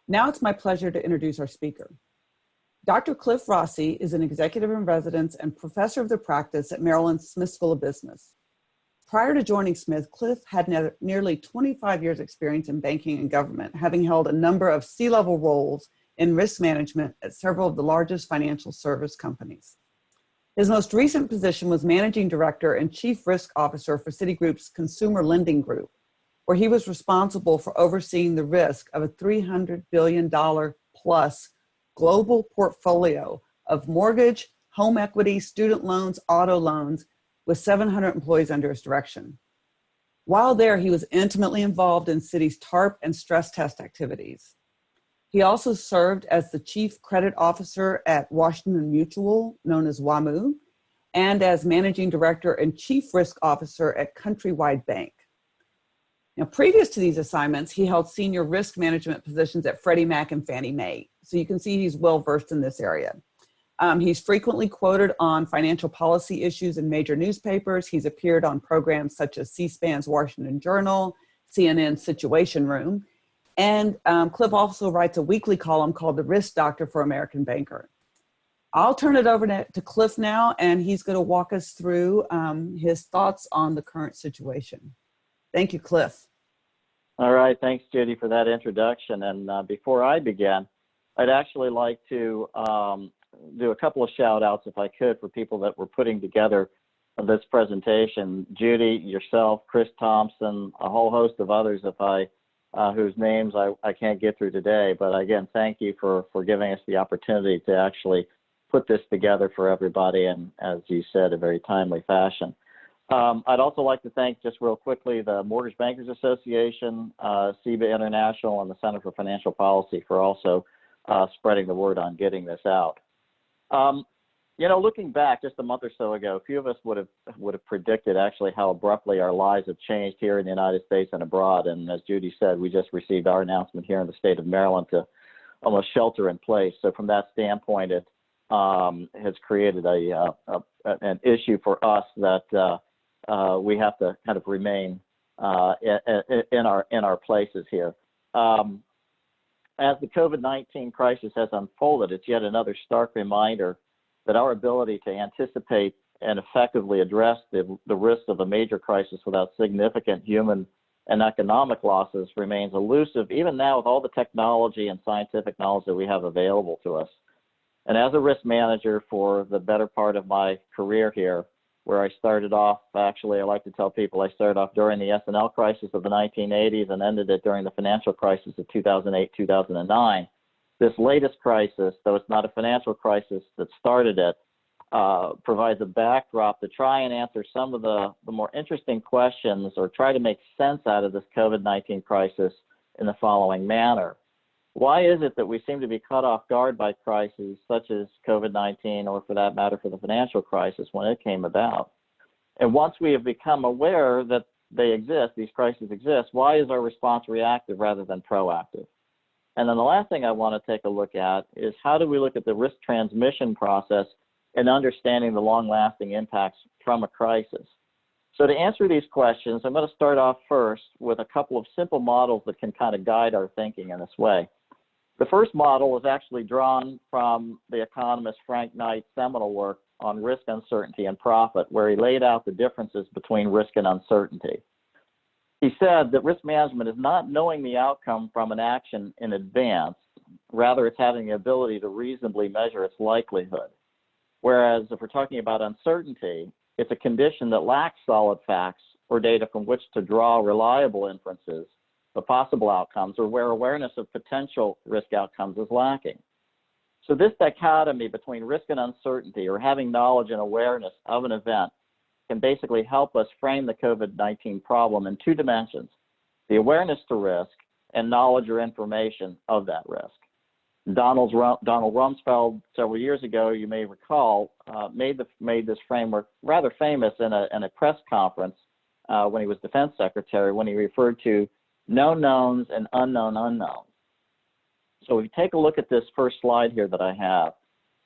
Now it's my pleasure to introduce our speaker. Dr. Cliff Rossi is an executive in residence and professor of the practice at Maryland's Smith School of Business. Prior to joining Smith, Cliff had nearly 25 years experience in banking and government, having held a number of C-level roles in risk management at several of the largest financial service companies. His most recent position was managing director and chief risk officer for Citigroup's consumer lending group, where he was responsible for overseeing the risk of a $300 billion plus global portfolio of mortgage, home equity, student loans, auto loans, with 700 employees under his direction. While there, he was intimately involved in Citi's TARP and stress test activities. He also served as the chief credit officer at Washington Mutual, known as WAMU, and as managing director and chief risk officer at Countrywide Bank. Now, previous to these assignments, he held senior risk management positions at Freddie Mac and Fannie Mae. So you can see he's well-versed in this area. He's frequently quoted on financial policy issues in major newspapers. He's appeared on programs such as C-SPAN's Washington Journal, CNN's Situation Room, and Cliff also writes a weekly column called The Risk Doctor for American Banker. I'll turn it over to Cliff now, and he's going to walk us through his thoughts on the current situation. Thank you, Cliff. All right, thanks, Judy, for that introduction. And before I begin, I'd actually like to do a couple of shout outs, if I could, for people that were putting together this presentation. Judy, yourself, Chris Thompson, a whole host of others whose names I can't get through today. But again, thank you for giving us the opportunity to actually put this together for everybody, and as you said, a very timely fashion. I'd also like to thank, just real quickly, the Mortgage Bankers Association, CEBA International, and the Center for Financial Policy for also spreading the word on getting this out. You know, looking back just a month or so ago, a few of us would have predicted actually how abruptly our lives have changed here in the United States and abroad. And as Judy said, we just received our announcement here in the state of Maryland to almost shelter in place. So from that standpoint, it has created an issue for us that we have to kind of remain in our places here. As the COVID-19 crisis has unfolded, it's yet another stark reminder that our ability to anticipate and effectively address the risks of a major crisis without significant human and economic losses remains elusive, even now with all the technology and scientific knowledge that we have available to us. And as a risk manager for the better part of my career here, where I started off, actually, I like to tell people I started off during the S&L crisis of the 1980s and ended it during the financial crisis of 2008, 2009. This latest crisis, though it's not a financial crisis that started it, provides a backdrop to try and answer some of the more interesting questions or try to make sense out of this COVID-19 crisis in the following manner. Why is it that we seem to be caught off guard by crises such as COVID-19, or for that matter, for the financial crisis when it came about? And once we have become aware that they exist, these crises exist, why is our response reactive rather than proactive? And then the last thing I want to take a look at is how do we look at the risk transmission process and understanding the long-lasting impacts from a crisis? So to answer these questions, I'm going to start off first with a couple of simple models that can kind of guide our thinking in this way. The first model is actually drawn from the economist Frank Knight's seminal work on risk, uncertainty, and profit, where he laid out the differences between risk and uncertainty. He said that risk management is not knowing the outcome from an action in advance, rather it's having the ability to reasonably measure its likelihood. Whereas if we're talking about uncertainty, it's a condition that lacks solid facts or data from which to draw reliable inferences of possible outcomes, or where awareness of potential risk outcomes is lacking. So this dichotomy between risk and uncertainty, or having knowledge and awareness of an event, can basically help us frame the COVID-19 problem in two dimensions: the awareness to risk and knowledge or information of that risk. Donald Rumsfeld, several years ago, you may recall, made this framework rather famous in a press conference when he was defense secretary, when he referred to known knowns and unknown unknowns. So if you take a look at this first slide here that I have,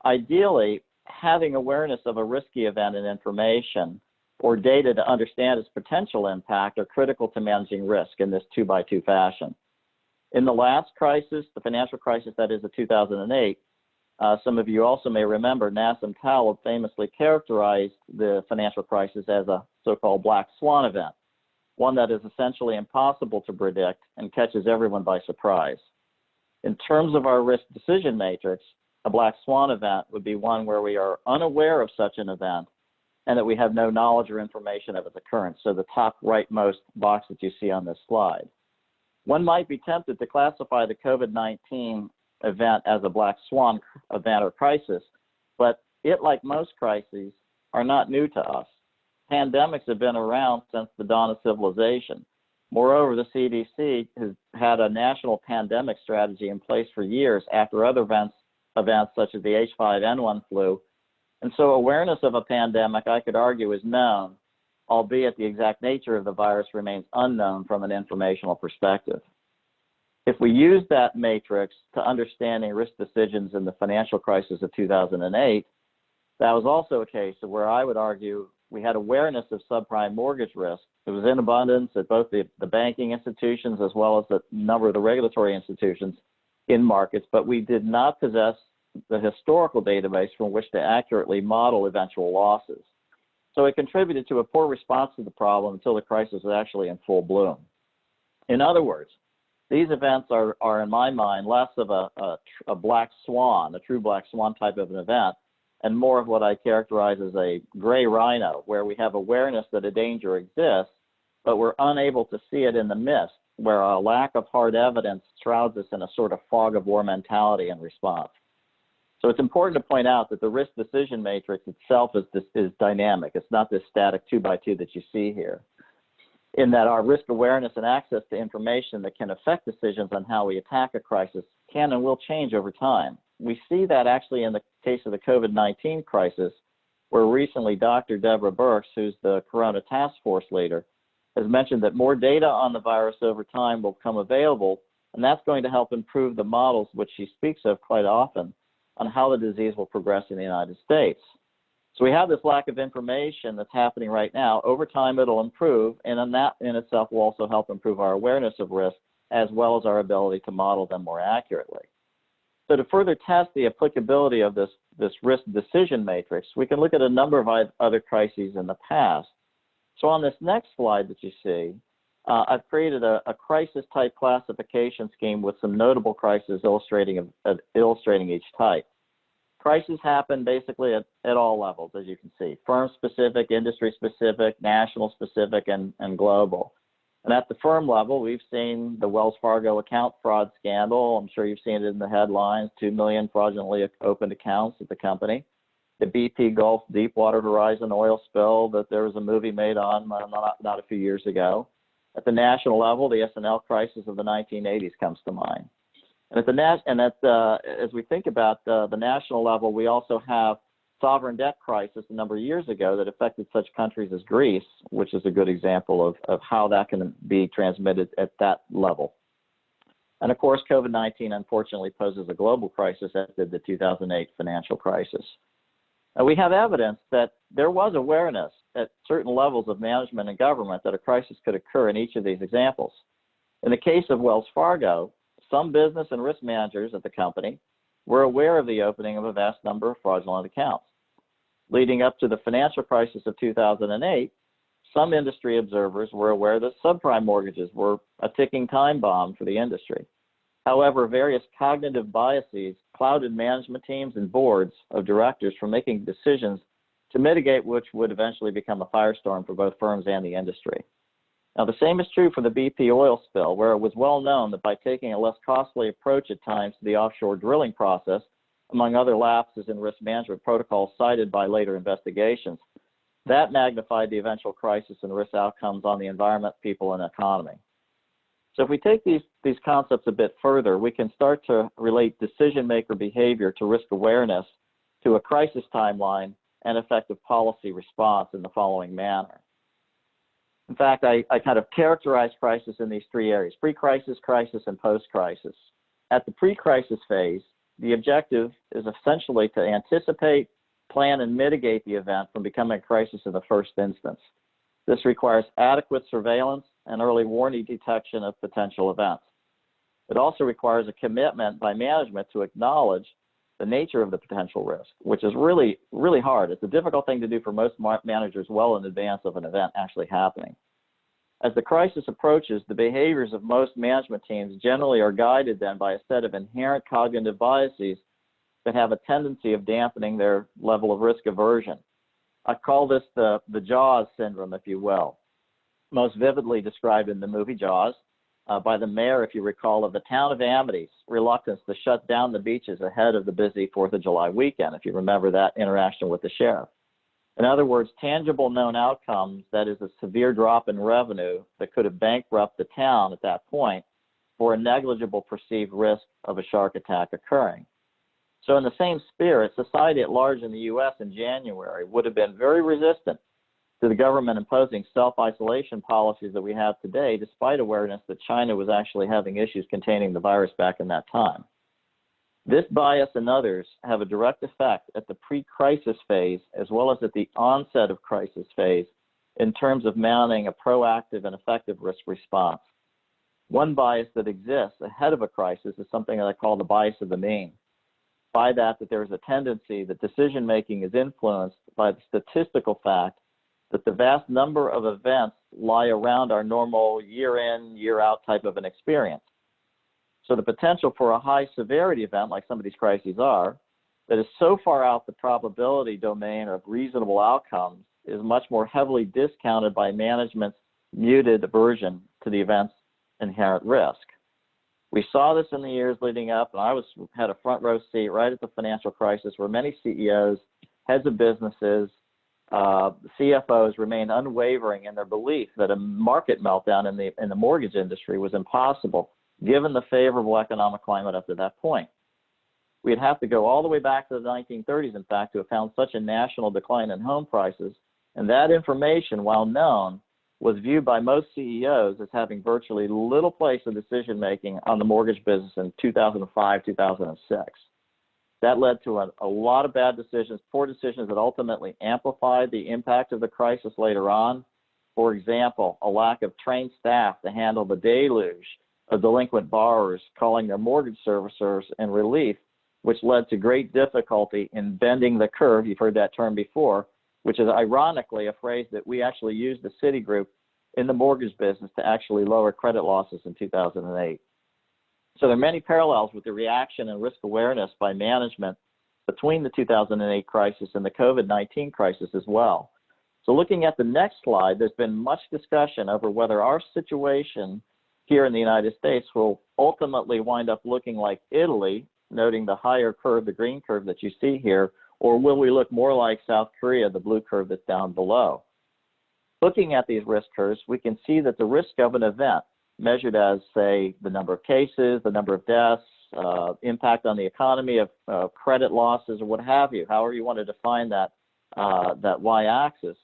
ideally, having awareness of a risky event and information or data to understand its potential impact are critical to managing risk in this 2-by-2 fashion. In the last crisis, the financial crisis that is of 2008, some of you also may remember Nassim Taleb famously characterized the financial crisis as a so-called black swan event, one that is essentially impossible to predict and catches everyone by surprise. In terms of our risk decision matrix, a black swan event would be one where we are unaware of such an event and that we have no knowledge or information of its occurrence. So the top rightmost box that you see on this slide. One might be tempted to classify the COVID-19 event as a black swan event or crisis, but it, like most crises, are not new to us. Pandemics have been around since the dawn of civilization. Moreover, the CDC has had a national pandemic strategy in place for years after other events such as the H5N1 flu. And so awareness of a pandemic, I could argue, is known, albeit the exact nature of the virus remains unknown from an informational perspective. If we use that matrix to understanding risk decisions in the financial crisis of 2008, that was also a case of where I would argue we had awareness of subprime mortgage risk. It was in abundance at both the banking institutions as well as the number of the regulatory institutions in markets, but we did not possess the historical database from which to accurately model eventual losses. So it contributed to a poor response to the problem until the crisis was actually in full bloom. In other words, these events are in my mind, less of a black swan, a true black swan type of an event, and more of what I characterize as a gray rhino, where we have awareness that a danger exists, but we're unable to see it in the mist, where a lack of hard evidence shrouds us in a sort of fog of war mentality and response. So it's important to point out that the risk decision matrix itself is dynamic. It's not this static 2x2 that you see here, in that our risk awareness and access to information that can affect decisions on how we attack a crisis can and will change over time. We see that actually in the case of the COVID-19 crisis, where recently Dr. Deborah Birx, who's the Corona Task Force leader, has mentioned that more data on the virus over time will become available, and that's going to help improve the models which she speaks of quite often on how the disease will progress in the United States. So we have this lack of information that's happening right now. Over time, it'll improve, and that in itself will also help improve our awareness of risk as well as our ability to model them more accurately. So to further test the applicability of this risk decision matrix, we can look at a number of other crises in the past. So on this next slide that you see, I've created a crisis-type classification scheme with some notable crises illustrating each type. Crises happen basically at all levels, as you can see: firm-specific, industry-specific, national-specific, and global. And at the firm level, we've seen the Wells Fargo account fraud scandal. I'm sure you've seen it in the headlines: 2 million fraudulently opened accounts at the company. The BP Gulf Deepwater Horizon oil spill that there was a movie made on not a few years ago. At the national level, the S&L crisis of the 1980s comes to mind. And as we think about the national level, we also have sovereign debt crisis a number of years ago that affected such countries as Greece, which is a good example of how that can be transmitted at that level. And of course, COVID-19 unfortunately poses a global crisis, as did the 2008 financial crisis. Now, we have evidence that there was awareness at certain levels of management and government that a crisis could occur in each of these examples. In the case of Wells Fargo, some business and risk managers at the company were aware of the opening of a vast number of fraudulent accounts. Leading up to the financial crisis of 2008, some industry observers were aware that subprime mortgages were a ticking time bomb for the industry. However, various cognitive biases clouded management teams and boards of directors from making decisions to mitigate which would eventually become a firestorm for both firms and the industry. Now, the same is true for the BP oil spill, where it was well known that by taking a less costly approach at times to the offshore drilling process, among other lapses in risk management protocols cited by later investigations, that magnified the eventual crisis and risk outcomes on the environment, people, and economy. So if we take these concepts a bit further, we can start to relate decision-maker behavior to risk awareness, to a crisis timeline, and effective policy response in the following manner. In fact, I kind of characterize crisis in these three areas: pre-crisis, crisis, and post-crisis. At the pre-crisis phase, the objective is essentially to anticipate, plan, and mitigate the event from becoming a crisis in the first instance. This requires adequate surveillance and early warning detection of potential events. it also requires a commitment by management to acknowledge the nature of the potential risk, which is really, really hard. It's a difficult thing to do for most managers well in advance of an event actually happening. As the crisis approaches, the behaviors of most management teams generally are guided then by a set of inherent cognitive biases that have a tendency of dampening their level of risk aversion. I call this the Jaws syndrome, if you will, most vividly described in the movie Jaws by the mayor, if you recall, of the town of Amity's reluctance to shut down the beaches ahead of the busy 4th of July weekend, if you remember that interaction with the sheriff. In other words, tangible known outcomes, that is a severe drop in revenue that could have bankrupted the town at that point for a negligible perceived risk of a shark attack occurring. So in the same spirit, society at large in the U.S. in January would have been very resistant to the government imposing self-isolation policies that we have today, despite awareness that China was actually having issues containing the virus back in that time. This bias and others have a direct effect at the pre-crisis phase as well as at the onset of crisis phase in terms of mounting a proactive and effective risk response. One bias that exists ahead of a crisis is something that I call the bias of the mean. By that there is a tendency that decision-making is influenced by the statistical fact that the vast number of events lie around our normal year-in, year-out type of an experience. So the potential for a high-severity event, like some of these crises are, that is so far out the probability domain of reasonable outcomes is much more heavily discounted by management's muted aversion to the event's inherent risk. We saw this in the years leading up, and I had a front row seat right at the financial crisis where many CEOs, heads of businesses, CFOs remained unwavering in their belief that a market meltdown in the mortgage industry was impossible, given the favorable economic climate up to that point. We'd have to go all the way back to the 1930s, in fact, to have found such a national decline in home prices, and that information, while known, was viewed by most CEOs as having virtually little place in decision-making on the mortgage business in 2005, 2006. That led to a lot of bad decisions, poor decisions that ultimately amplified the impact of the crisis later on. For example, a lack of trained staff to handle the deluge of delinquent borrowers calling their mortgage servicers in relief, which led to great difficulty in bending the curve. You've heard that term before, which is ironically a phrase that we actually used at Citigroup in the mortgage business to actually lower credit losses in 2008. So there are many parallels with the reaction and risk awareness by management between the 2008 crisis and the COVID-19 crisis as well. So looking at the next slide, there's been much discussion over whether our situation here in the United States will ultimately wind up looking like Italy, noting the higher curve, the green curve that you see here, or will we look more like South Korea, the blue curve that's down below? Looking at these risk curves, we can see that the risk of an event, measured as, say, the number of cases, the number of deaths, impact on the economy of credit losses, or what have you, however you want to define that, that y-axis,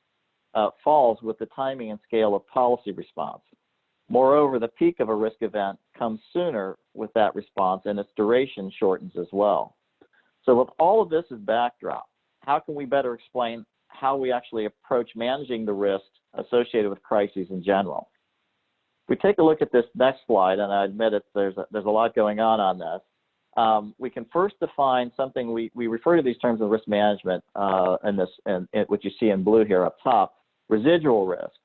falls with the timing and scale of policy response. Moreover, the peak of a risk event comes sooner with that response, and its duration shortens as well. So with all of this as backdrop, how can we better explain how we actually approach managing the risks associated with crises in general? If we take a look at this next slide, and I admit there's a lot going on this. We can first define something, we refer to these terms of risk management in what you see in blue here up top, residual risk,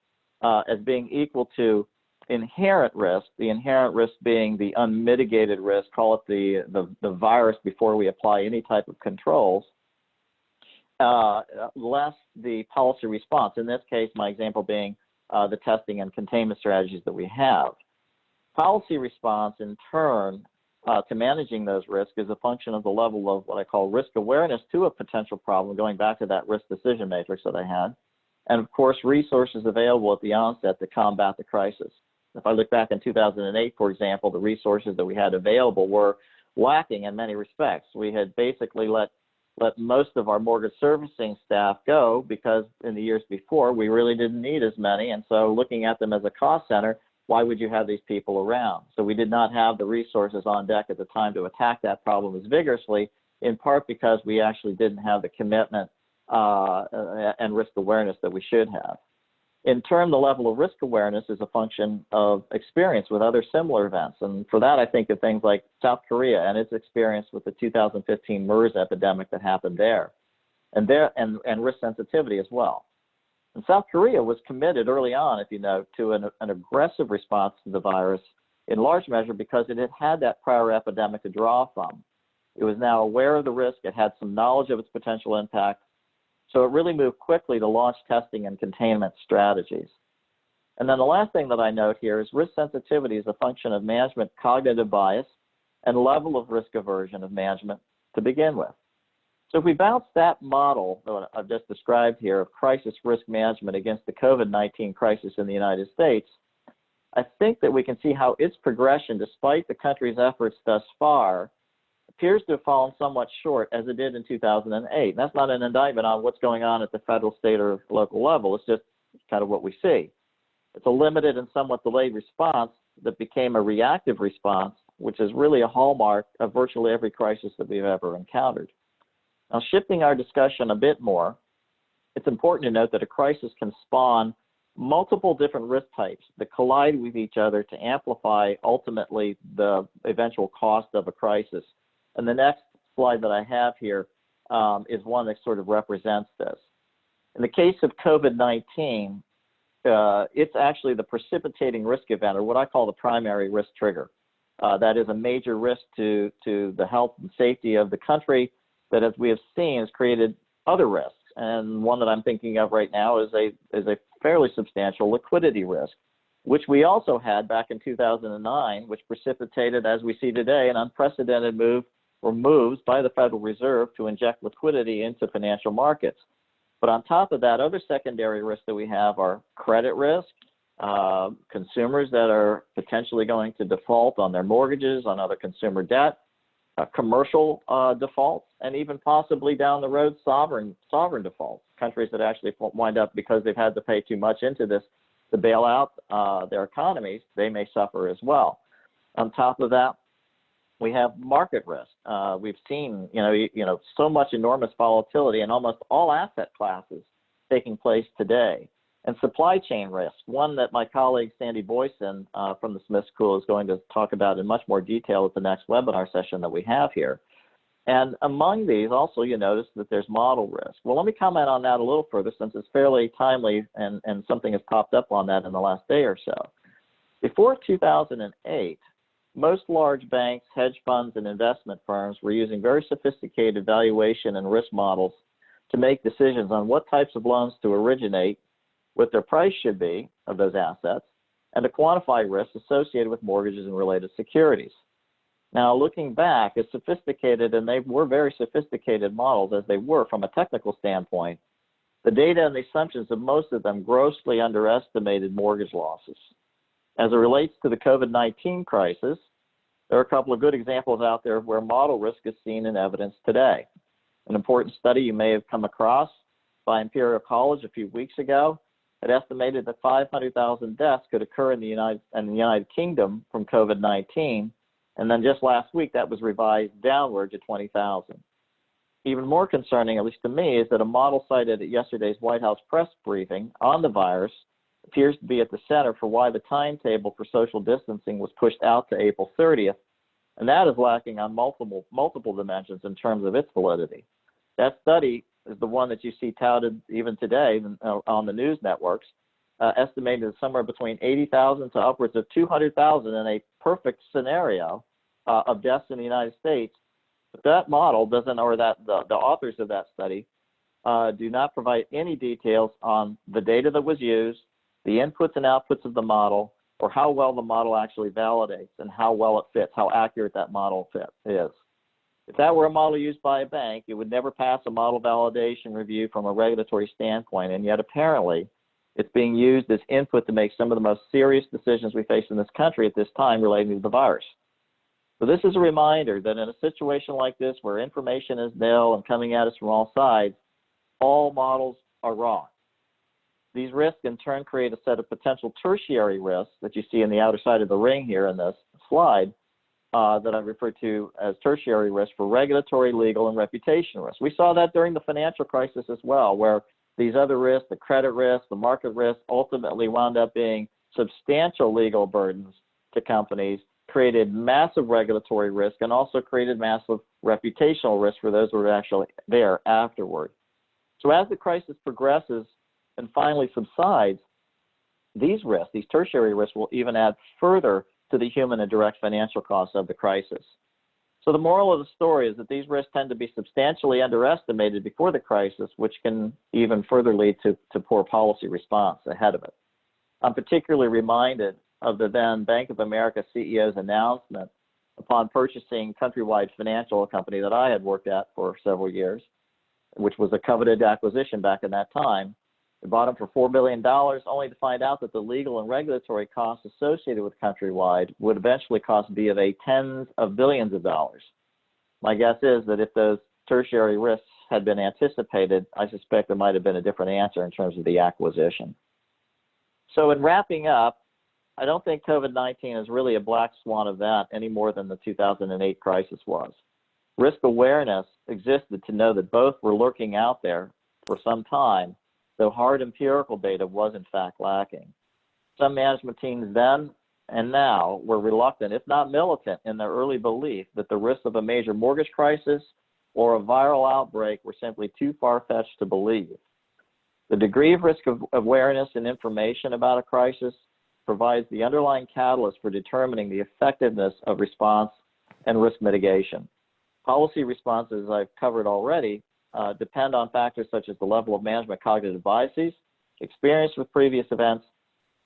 as being equal to inherent risk, the inherent risk being the unmitigated risk, call it the virus before we apply any type of controls, less the policy response. In this case, my example being the testing and containment strategies that we have. Policy response, in turn, to managing those risks is a function of the level of what I call risk awareness to a potential problem, going back to that risk decision matrix that I had, and of course, resources available at the onset to combat the crisis. If I look back in 2008, for example, the resources that we had available were lacking in many respects. We had basically let most of our mortgage servicing staff go because in the years before, we really didn't need as many. And so looking at them as a cost center, why would you have these people around? So we did not have the resources on deck at the time to attack that problem as vigorously, in part because we actually didn't have the commitment and risk awareness that we should have. In turn, the level of risk awareness is a function of experience with other similar events. And for that, I think of things like South Korea and its experience with the 2015 MERS epidemic that happened there, and risk sensitivity as well. And South Korea was committed early on, if you know, to an aggressive response to the virus, in large measure because it had had that prior epidemic to draw from. It was now aware of the risk, it had some knowledge of its potential impact, so it really moved quickly to launch testing and containment strategies. And then the last thing that I note here is risk sensitivity is a function of management cognitive bias and level of risk aversion of management to begin with. So if we bounce that model that I've just described here of crisis risk management against the COVID-19 crisis in the United States, I think that we can see how its progression, despite the country's efforts thus far, appears to have fallen somewhat short as it did in 2008. And that's not an indictment on what's going on at the federal, state, or local level. It's just kind of what we see. It's a limited and somewhat delayed response that became a reactive response, which is really a hallmark of virtually every crisis that we've ever encountered. Now, shifting our discussion a bit more, it's important to note that a crisis can spawn multiple different risk types that collide with each other to amplify ultimately the eventual cost of a crisis. And the next slide that I have here is one that sort of represents this. In the case of COVID-19, it's actually the precipitating risk event, or what I call the primary risk trigger. That is a major risk to the health and safety of the country that, as we have seen, has created other risks. And one that I'm thinking of right now is a fairly substantial liquidity risk, which we also had back in 2009, which precipitated, as we see today, an unprecedented move or moves by the Federal Reserve to inject liquidity into financial markets. But on top of that, other secondary risks that we have are credit risk, consumers that are potentially going to default on their mortgages, on other consumer debt, commercial defaults, and even possibly down the road sovereign defaults, countries that actually wind up, because they've had to pay too much into this to bail out their economies, they may suffer as well. On top of that, we have market risk. We've seen, so much enormous volatility in almost all asset classes taking place today. And supply chain risk, one that my colleague Sandy Boyson from the Smith School is going to talk about in much more detail at the next webinar session that we have here. And among these, also, you notice that there's model risk. Well, let me comment on that a little further, since it's fairly timely and something has popped up on that in the last day or so. Before 2008, most large banks, hedge funds, and investment firms were using very sophisticated valuation and risk models to make decisions on what types of loans to originate, what their price should be of those assets, and to quantify risks associated with mortgages and related securities. Now, looking back, as sophisticated, and they were very sophisticated models as they were from a technical standpoint, the data and the assumptions of most of them grossly underestimated mortgage losses. As it relates to the COVID-19 crisis, there are a couple of good examples out there where model risk is seen in evidence today. An important study you may have come across by Imperial College a few weeks ago had estimated that 500,000 deaths could occur in the United Kingdom from COVID-19, and then just last week that was revised downward to 20,000. Even more concerning, at least to me, is that a model cited at yesterday's White House press briefing on the virus appears to be at the center for why the timetable for social distancing was pushed out to April 30th, and that is lacking on multiple dimensions in terms of its validity. That study is the one that you see touted even today on the news networks, estimated somewhere between 80,000 to upwards of 200,000 in a perfect scenario of deaths in the United States. But that model doesn't, or that the authors of that study do not provide any details on the data that was used, the inputs and outputs of the model, or how well the model actually validates and how well it fits, how accurate that model is. If that were a model used by a bank, it would never pass a model validation review from a regulatory standpoint, and yet apparently it's being used as input to make some of the most serious decisions we face in this country at this time relating to the virus. So this is a reminder that in a situation like this, where information is nil and coming at us from all sides, all models are wrong. These risks in turn create a set of potential tertiary risks that you see in the outer side of the ring here in this slide that I refer to as tertiary risk for regulatory, legal, and reputation risk. We saw that during the financial crisis as well, where these other risks, the credit risk, the market risk, ultimately wound up being substantial legal burdens to companies, created massive regulatory risk, and also created massive reputational risk for those who were actually there afterward. So as the crisis progresses and finally subsides, these risks, these tertiary risks, will even add further to the human and direct financial costs of the crisis. So the moral of the story is that these risks tend to be substantially underestimated before the crisis, which can even further lead to poor policy response ahead of it. I'm particularly reminded of the then Bank of America CEO's announcement upon purchasing Countrywide Financial, a company that I had worked at for several years, which was a coveted acquisition back in that time. They bought them for $4 billion, only to find out that the legal and regulatory costs associated with Countrywide would eventually cost B of A tens of billions of dollars. My guess is that if those tertiary risks had been anticipated, I suspect there might have been a different answer in terms of the acquisition. So in wrapping up, I don't think COVID-19 is really a black swan event any more than the 2008 crisis was. Risk awareness existed to know that both were lurking out there for some time, though hard empirical data was in fact lacking. Some management teams then and now were reluctant, if not militant, in their early belief that the risks of a major mortgage crisis or a viral outbreak were simply too far-fetched to believe. The degree of risk awareness and information about a crisis provides the underlying catalyst for determining the effectiveness of response and risk mitigation. Policy responses, I've covered already, depend on factors such as the level of management cognitive biases, experience with previous events,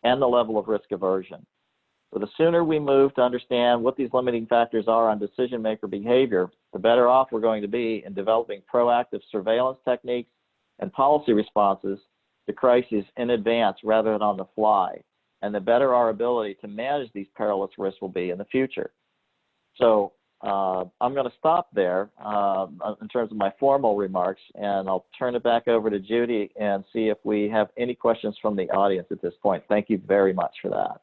and the level of risk aversion. So the sooner we move to understand what these limiting factors are on decision maker behavior, the better off we're going to be in developing proactive surveillance techniques and policy responses to crises in advance rather than on the fly, and the better our ability to manage these perilous risks will be in the future. So I'm going to stop there in terms of my formal remarks, and I'll turn it back over to Judy and see if we have any questions from the audience at this point. Thank you very much for that.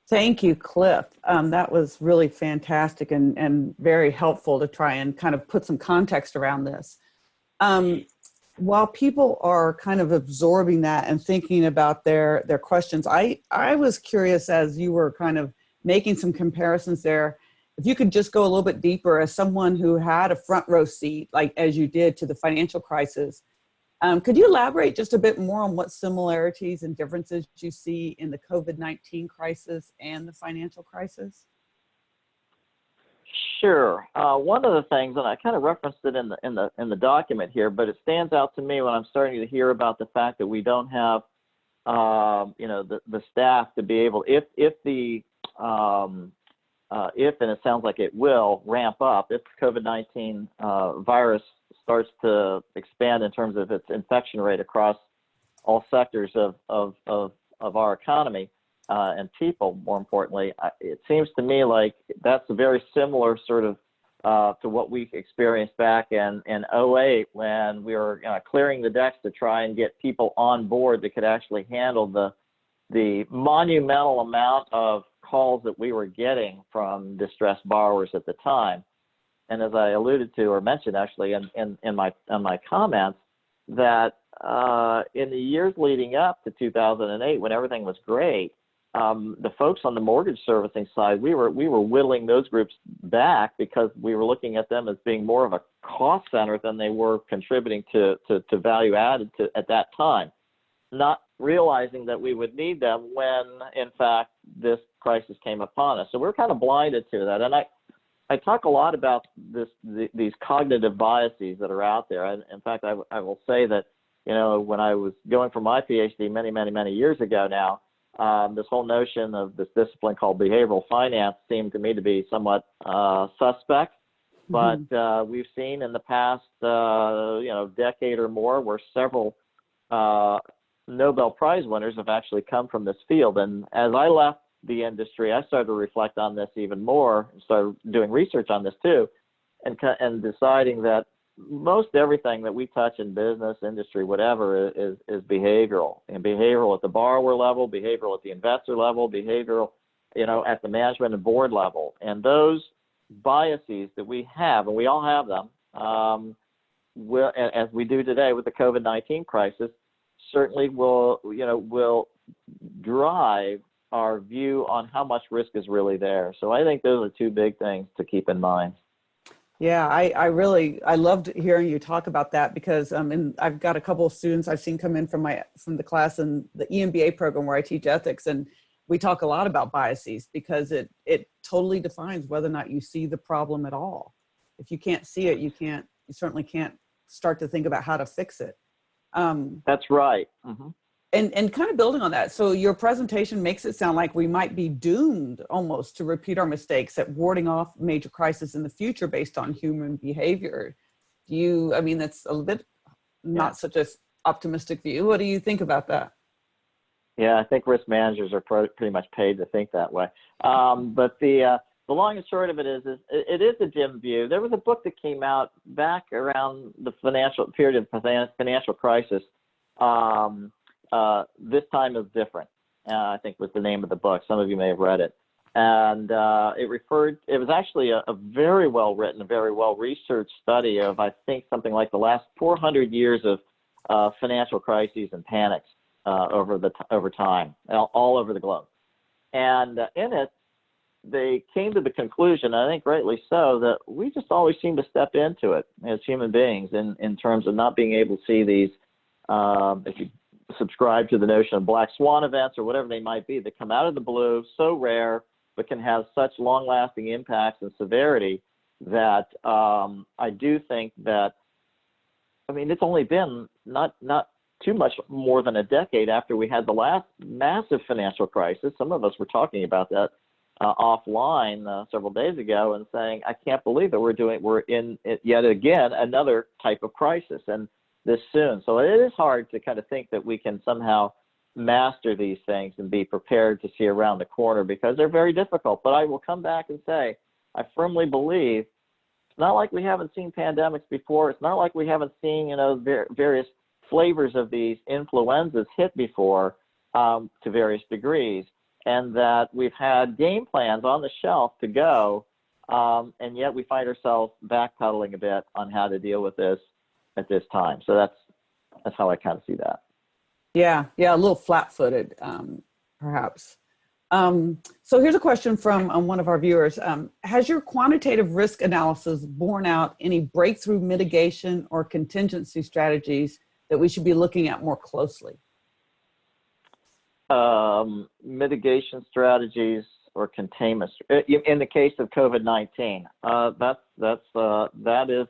Thank you, Cliff. That was really fantastic and very helpful to try and kind of put some context around this. While people are kind of absorbing that and thinking about their questions, I was curious, as you were kind of making some comparisons there, if you could just go a little bit deeper as someone who had a front row seat, like as you did, to the financial crisis. Could you elaborate just a bit more on what similarities and differences you see in the COVID-19 crisis and the financial crisis? Sure. One of the things, and I kind of referenced it in the document here, but it stands out to me when I'm starting to hear about the fact that we don't have, the staff to be able, if and it sounds like it will ramp up, if COVID-19 virus starts to expand in terms of its infection rate across all sectors of our economy and people, more importantly, it seems to me like that's a very similar sort of to what we experienced back in 2008 when we were clearing the decks to try and get people on board that could actually handle the monumental amount of calls that we were getting from distressed borrowers at the time. And as I alluded to or mentioned actually in my comments, that in the years leading up to 2008, when everything was great, the folks on the mortgage servicing side, we were whittling those groups back because we were looking at them as being more of a cost center than they were contributing to value added at that time, not realizing that we would need them when, in fact, this crisis came upon us. So we're kind of blinded to that. And I talk a lot about these cognitive biases that are out there. And in fact, I will say that, when I was going for my PhD many years ago now, this whole notion of this discipline called behavioral finance seemed to me to be somewhat suspect. But we've seen in the past, decade or more where several Nobel Prize winners have actually come from this field. And as I left the industry, I started to reflect on this even more, and started doing research on this too, and deciding that most everything that we touch in business, industry, whatever, is behavioral. And behavioral at the borrower level, behavioral at the investor level, behavioral, at the management and board level. And those biases that we have, and we all have them, will, as we do today with the COVID-19 crisis, certainly will drive our view on how much risk is really there. So I think those are two big things to keep in mind. Yeah, I loved hearing you talk about that, because and I've got a couple of students I've seen come in from the class in the EMBA program where I teach ethics, and we talk a lot about biases, because it totally defines whether or not you see the problem at all. If you can't see it, you certainly can't start to think about how to fix it. That's right. Mm-hmm. And kind of building on that, so your presentation makes it sound like we might be doomed almost to repeat our mistakes at warding off major crises in the future based on human behavior. That's a little bit not such an optimistic view. What do you think about that? Yeah, I think risk managers are pretty much paid to think that way. But the long and short of it is it is a dim view. There was a book that came out back around the financial period of financial crisis. This Time is Different, I think was the name of the book. Some of you may have read it. And it was actually a very well written, a very well researched study of, I think, something like the last 400 years of financial crises and panics over time, all over the globe. And in it, they came to the conclusion, I think rightly so, that we just always seem to step into it as human beings in terms of not being able to see these, if you subscribe to the notion of black swan events or whatever they might be, that come out of the blue, so rare, but can have such long-lasting impacts and severity that I do think that, it's only been not too much more than a decade after we had the last massive financial crisis. Some of us were talking about that offline several days ago and saying, I can't believe that we're in yet again another type of crisis, and this soon. So it is hard to kind of think that we can somehow master these things and be prepared to see around the corner, because they're very difficult. But I will come back and say, I firmly believe it's not like we haven't seen pandemics before. It's not like we haven't seen, various flavors of these influenzas hit before to various degrees, and that we've had game plans on the shelf to go, and yet we find ourselves backpedaling a bit on how to deal with this at this time. So that's how I kind of see that. Yeah, a little flat-footed, perhaps. So here's a question from one of our viewers. Has your quantitative risk analysis borne out any breakthrough mitigation or contingency strategies that we should be looking at more closely? Mitigation strategies or containment in the case of COVID-19. That is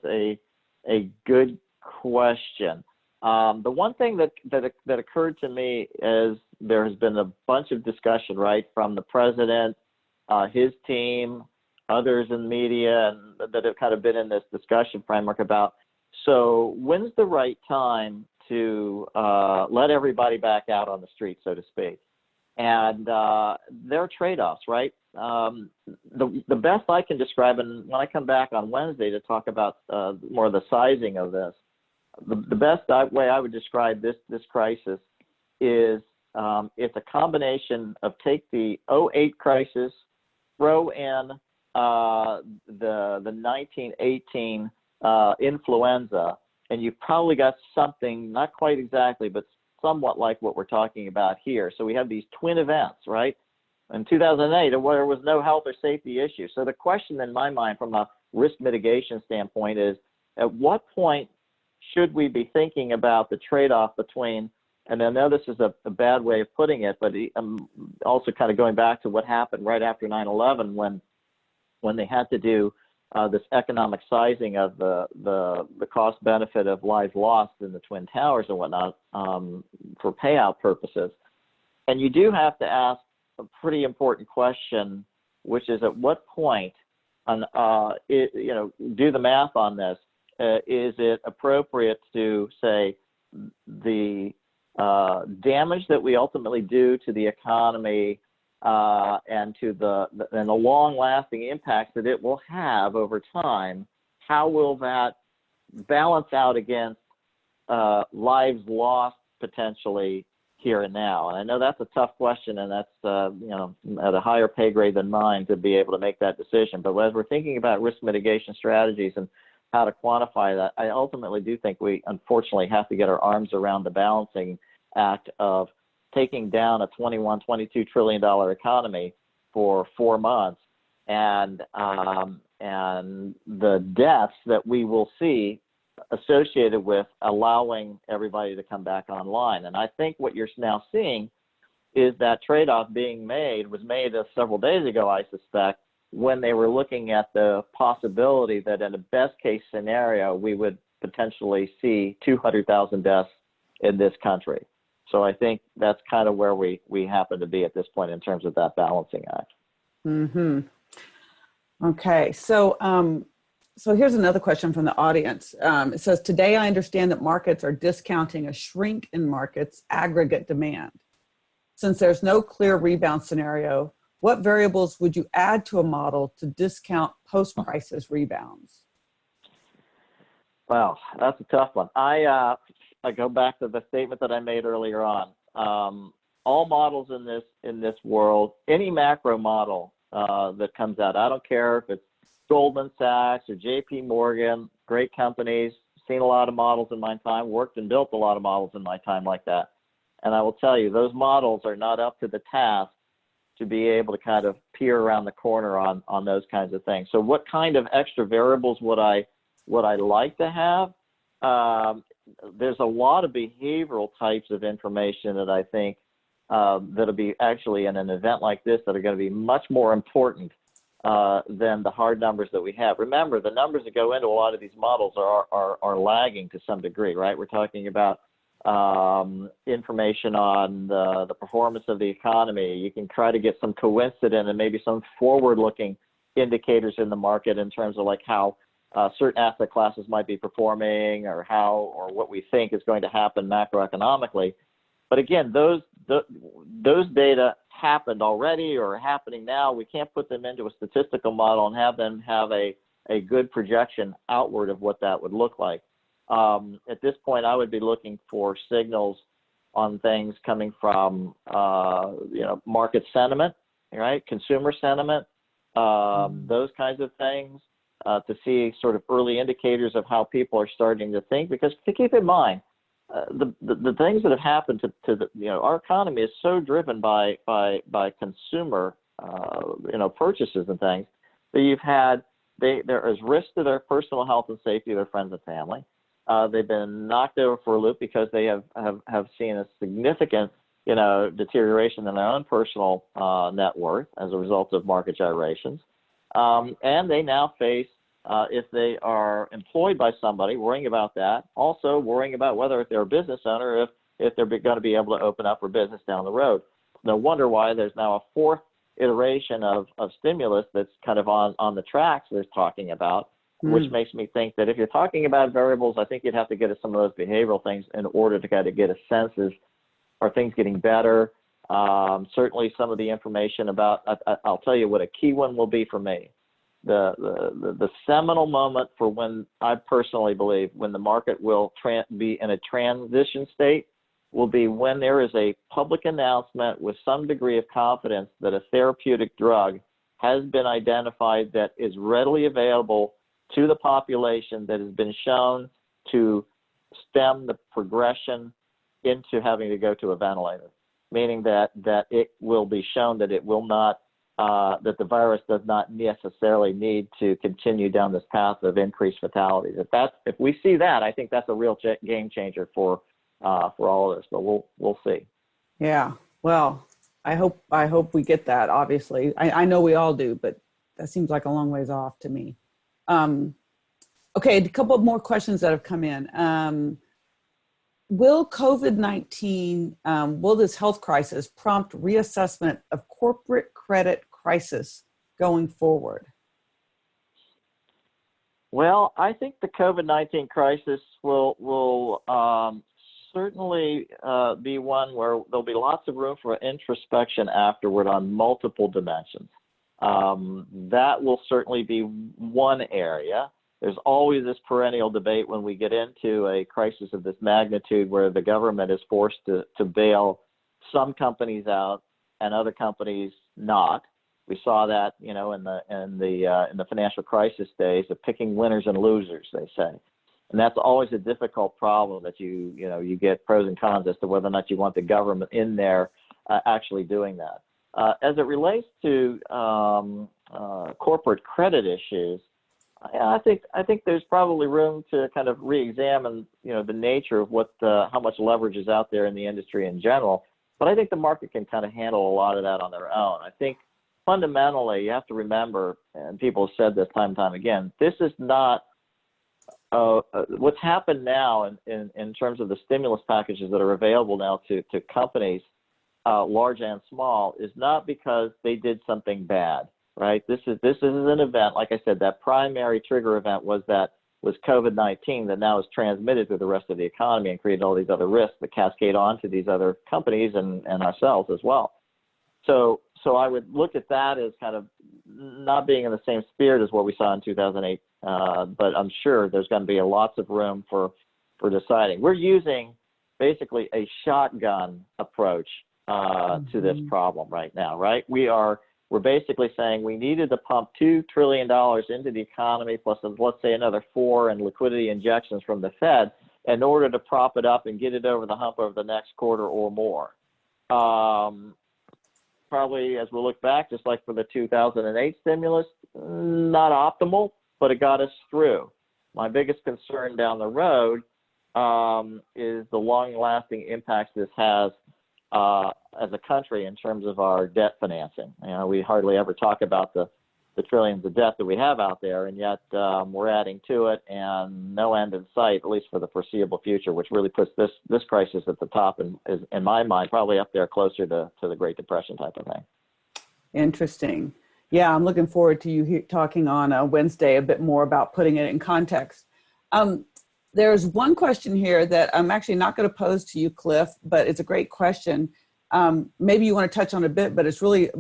a good question. The one thing that occurred to me is there has been a bunch of discussion, right, from the president, his team, others in media, and that have kind of been in this discussion framework about, so when's the right time to let everybody back out on the street, so to speak? And there are trade-offs, right? The best I can describe, and when I come back on Wednesday to talk about more of the sizing of this, the best way I would describe this crisis is it's a combination of take the 2008 crisis, throw in the 1918 influenza, and you've probably got something, not quite exactly, but somewhat like what we're talking about here. So we have these twin events, right? In 2008, there was no health or safety issue. So the question in my mind from a risk mitigation standpoint is, at what point should we be thinking about the trade-off between, and I know this is a bad way of putting it, but also kind of going back to what happened right after 9/11 when they had to do this economic sizing of the cost benefit of lives lost in the Twin Towers and whatnot for payout purposes. And you do have to ask a pretty important question, which is at what point do the math on this. Is it appropriate to say the damage that we ultimately do to the economy and to the long-lasting impacts that it will have over time, how will that balance out against lives lost potentially here and now? And I know that's a tough question, and that's at a higher pay grade than mine to be able to make that decision. But as we're thinking about risk mitigation strategies and how to quantify that. I ultimately do think we unfortunately have to get our arms around the balancing act of taking down a $21-22 trillion economy for 4 months, and the deaths that we will see associated with allowing everybody to come back online. And I think what you're now seeing is that trade-off was made several days ago, I suspect, when they were looking at the possibility that in a best case scenario, we would potentially see 200,000 deaths in this country. So I think that's kind of where we happen to be at this point in terms of that balancing act. Mm-hmm. Okay, so here's another question from the audience. It says, today I understand that markets are discounting a shrink in markets aggregate demand. Since there's no clear rebound scenario, what variables would you add to a model to discount post-crisis rebounds? Well, that's a tough one. I go back to the statement that I made earlier on. All models in this world, any macro model that comes out, I don't care if it's Goldman Sachs or JP Morgan, great companies, seen a lot of models in my time, worked and built a lot of models in my time like that. And I will tell you, those models are not up to the task to be able to kind of peer around the corner on those kinds of things. So what kind of extra variables would I like to have? There's a lot of behavioral types of information that I think that'll be actually in an event like this that are going to be much more important than the hard numbers that we have. Remember, the numbers that go into a lot of these models are lagging to some degree, right? We're talking about information on the performance of the economy. You can try to get some coincident and maybe some forward-looking indicators in the market in terms of like how certain asset classes might be performing or what we think is going to happen macroeconomically. But again, those data happened already or are happening now. We can't put them into a statistical model and have them have a good projection outward of what that would look like. At this point, I would be looking for signals on things coming from, market sentiment, right? Consumer sentiment, those kinds of things, to see sort of early indicators of how people are starting to think. Because to keep in mind, the things that have happened to our economy is so driven by consumer, purchases and things that you've had. There is risk to their personal health and safety of their friends and family. They've been knocked over for a loop because they have seen a significant, deterioration in their own personal net worth as a result of market gyrations. And they now face, if they are employed by somebody, worrying about that. Also worrying about whether if they're a business owner, if they're going to be able to open up for business down the road. No wonder why there's now a fourth iteration of stimulus that's kind of on the tracks they're talking about. Which makes me think that if you're talking about variables, I think you'd have to get at some of those behavioral things in order to kind of get a sense of, are things getting better? Certainly some of the information about, I'll tell you what a key one will be for me. The seminal moment for when I personally believe when the market will be in a transition state will be when there is a public announcement with some degree of confidence that a therapeutic drug has been identified that is readily available to the population, that has been shown to stem the progression into having to go to a ventilator, meaning that it will be shown that it will not, that the virus does not necessarily need to continue down this path of increased fatalities. If we see that, I think that's a real game changer for all of us. But we'll see. Yeah. Well, I hope we get that. Obviously, I know we all do, but that seems like a long ways off to me. Okay, a couple of more questions that have come in. Will COVID-19, will this health crisis prompt reassessment of corporate credit crisis going forward? Well, I think the COVID-19 crisis will certainly be one where there'll be lots of room for introspection afterward on multiple dimensions. That will certainly be one area. There's always this perennial debate when we get into a crisis of this magnitude where the government is forced to bail some companies out and other companies not. We saw that, in the financial crisis days of picking winners and losers, they say. And that's always a difficult problem that you get pros and cons as to whether or not you want the government in there actually doing that. As it relates to corporate credit issues, I think there's probably room to kind of re-examine, the nature of how much leverage is out there in the industry in general. But I think the market can kind of handle a lot of that on their own. I think fundamentally, you have to remember, and people have said this time and time again, this is not what's happened now in terms of the stimulus packages that are available now to companies, large and small, is not because they did something bad, right? This is an event, like I said, that primary trigger event was COVID-19 that now is transmitted to the rest of the economy and created all these other risks that cascade onto these other companies and ourselves as well. So I would look at that as kind of not being in the same spirit as what we saw in 2008, but I'm sure there's going to be lots of room for deciding. We're using basically a shotgun approach to this problem right now, right? We're basically saying we needed to pump $2 trillion into the economy plus, let's say, another $4 in liquidity injections from the Fed in order to prop it up and get it over the hump over the next quarter or more. Probably, as we look back, just like for the 2008 stimulus, not optimal, but it got us through. My biggest concern down the road is the long-lasting impacts this has as a country in terms of our debt financing. We hardly ever talk about the trillions of debt that we have out there, and yet we're adding to it, and no end in sight, at least for the foreseeable future, which really puts this crisis at the top and is, in my mind, probably up there closer to the Great Depression type of thing. Interesting. Yeah, I'm looking forward to you talking on Wednesday a bit more about putting it in context. There's one question here that I'm actually not going to pose to you, Cliff, but it's a great question. Maybe you want to touch on a bit, but it's really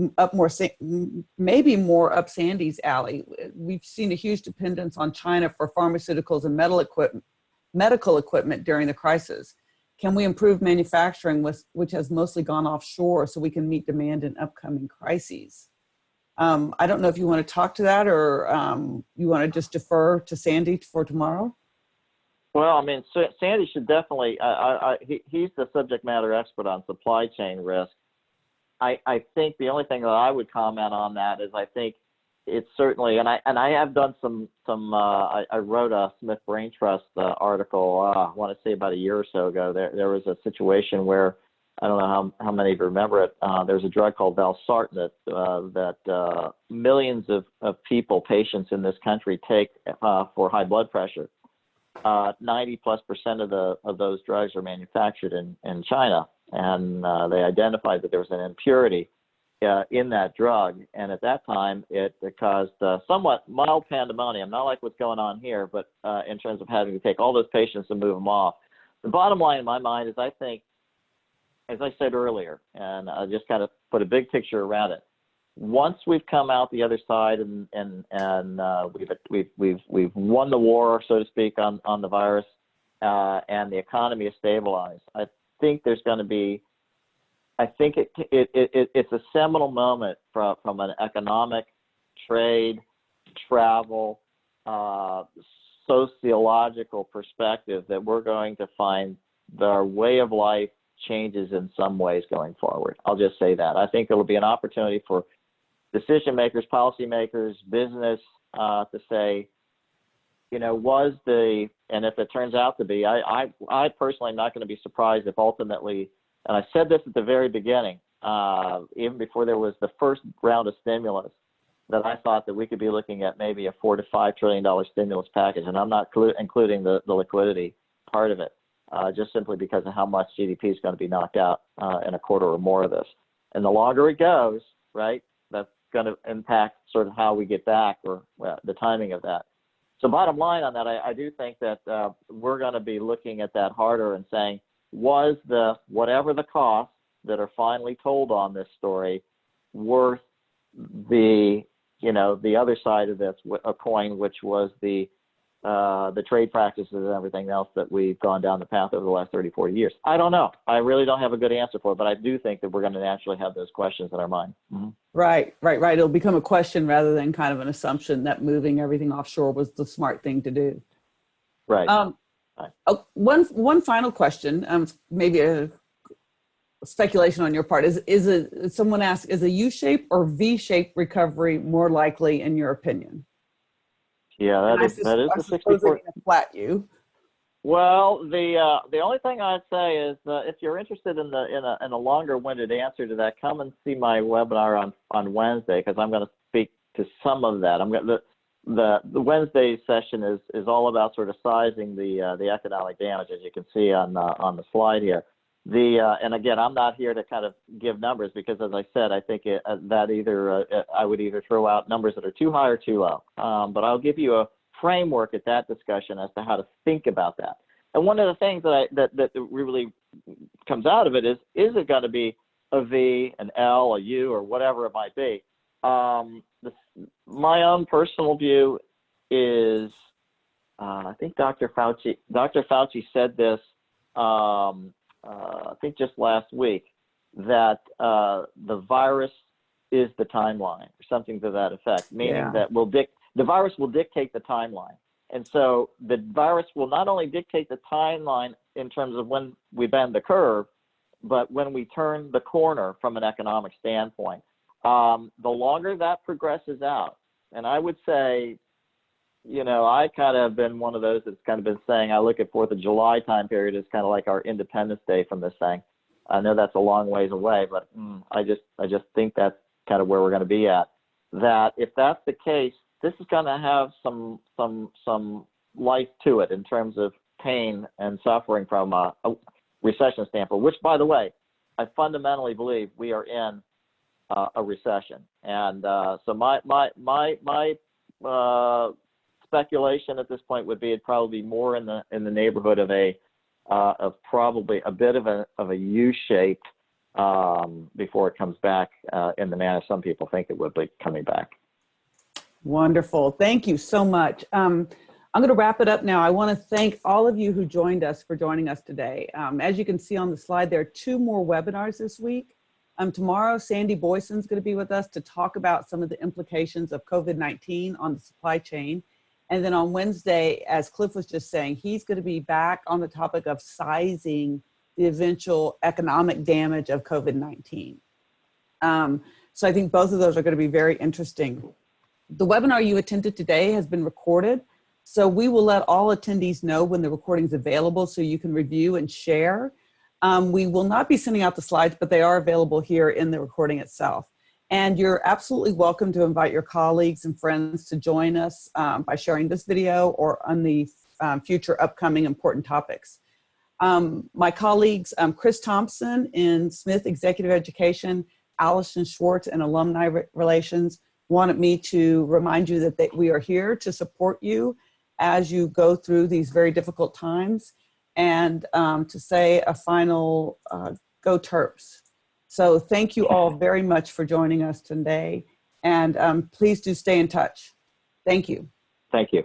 maybe more up Sandy's alley. We've seen a huge dependence on China for pharmaceuticals and medical equipment during the crisis. Can we improve manufacturing, which has mostly gone offshore, so we can meet demand in upcoming crises? I don't know if you want to talk to that, or you want to just defer to Sandy for tomorrow? Well, I mean, Sandy should definitely, he's the subject matter expert on supply chain risk. I think the only thing that I would comment on that is I think it's certainly, and I have done I wrote a Smith Brain Trust article, I want to say about a year or so ago. There was a situation where, I don't know how many of you remember it, there's a drug called valsartan that millions of patients in this country take for high blood pressure. 90+% of those drugs are manufactured in China, and they identified that there was an impurity in that drug, and at that time it caused somewhat mild pandemonium, not like what's going on here, but in terms of having to take all those patients and move them off. The bottom line in my mind is, I think, as I said earlier, and I just kind of put a big picture around it, once we've come out the other side and we've won the war, so to speak, on the virus, and the economy is stabilized, I think there's going to be, I think it's a seminal moment from an economic, trade, travel, sociological perspective that we're going to find our way of life changes in some ways going forward. I'll just say that. I think there will be an opportunity for decision makers, policy makers, business to say, and if it turns out to be, I personally am not going to be surprised if ultimately, and I said this at the very beginning, even before there was the first round of stimulus, that I thought that we could be looking at maybe a $4 to $5 trillion stimulus package, and I'm not including the liquidity part of it, just simply because of how much GDP is going to be knocked out in a quarter or more of this. And the longer it goes, right, that's going to impact sort of how we get back, or the timing of that. So bottom line on that, I do think that we're going to be looking at that harder and saying, was whatever the costs that are finally told on this story worth the other side of this, a coin, which was the the trade practices and everything else that we've gone down the path over the last 30, 40 years? I don't know. I really don't have a good answer for it, but I do think that we're going to naturally have those questions in our mind. Mm-hmm. Right. It'll become a question rather than kind of an assumption that moving everything offshore was the smart thing to do. Right. One final question, maybe a speculation on your part. Someone asked, is a U-shaped or V-shaped recovery more likely in your opinion? Yeah, that is the 64. Flat you. Well, the only thing I'd say is if you're interested in a longer-winded answer to that, come and see my webinar on Wednesday, because I'm going to speak to some of that. The Wednesday session is all about sort of sizing the economic damage, as you can see on the slide here. And again, I'm not here to kind of give numbers, because, as I said, I think I would either throw out numbers that are too high or too low. But I'll give you a framework at that discussion as to how to think about that. And one of the things that really comes out of it is it going to be a V, an L, a U, or whatever it might be? My own personal view is, I think Dr. Fauci said this, I think just last week, that the virus is the timeline, or something to that effect, meaning that the virus will dictate the timeline. And so the virus will not only dictate the timeline in terms of when we bend the curve, but when we turn the corner from an economic standpoint. The longer that progresses out, and I would say, I kind of been one of those that's kind of been saying I look at 4th of July time period as kind of like our Independence Day from this thing. I know that's a long ways away, but I just think that's kind of where we're going to be at. That if that's the case, this is going to have some life to it in terms of pain and suffering from a recession standpoint, which, by the way, I fundamentally believe we are in a recession. And so my speculation at this point would be it'd probably be more in the neighborhood of probably a bit of a U-shaped before it comes back in the manner some people think it would be coming back. Wonderful. Thank you so much. I'm going to wrap it up now. I want to thank all of you who joined us for joining us today. As you can see on the slide, there are 2 more webinars this week. Tomorrow, Sandy Boyson's going to be with us to talk about some of the implications of COVID-19 on the supply chain. And then on Wednesday, as Cliff was just saying, he's going to be back on the topic of sizing the eventual economic damage of COVID-19. So I think both of those are going to be very interesting. The webinar you attended today has been recorded, so we will let all attendees know when the recording is available so you can review and share. We will not be sending out the slides, but they are available here in the recording itself. And you're absolutely welcome to invite your colleagues and friends to join us by sharing this video or on the future upcoming important topics. My colleagues, Chris Thompson in Smith Executive Education, Allison Schwartz in Alumni Relations, wanted me to remind you that we are here to support you as you go through these very difficult times, and to say a final go Terps. So thank you all very much for joining us today, and please do stay in touch. Thank you. Thank you.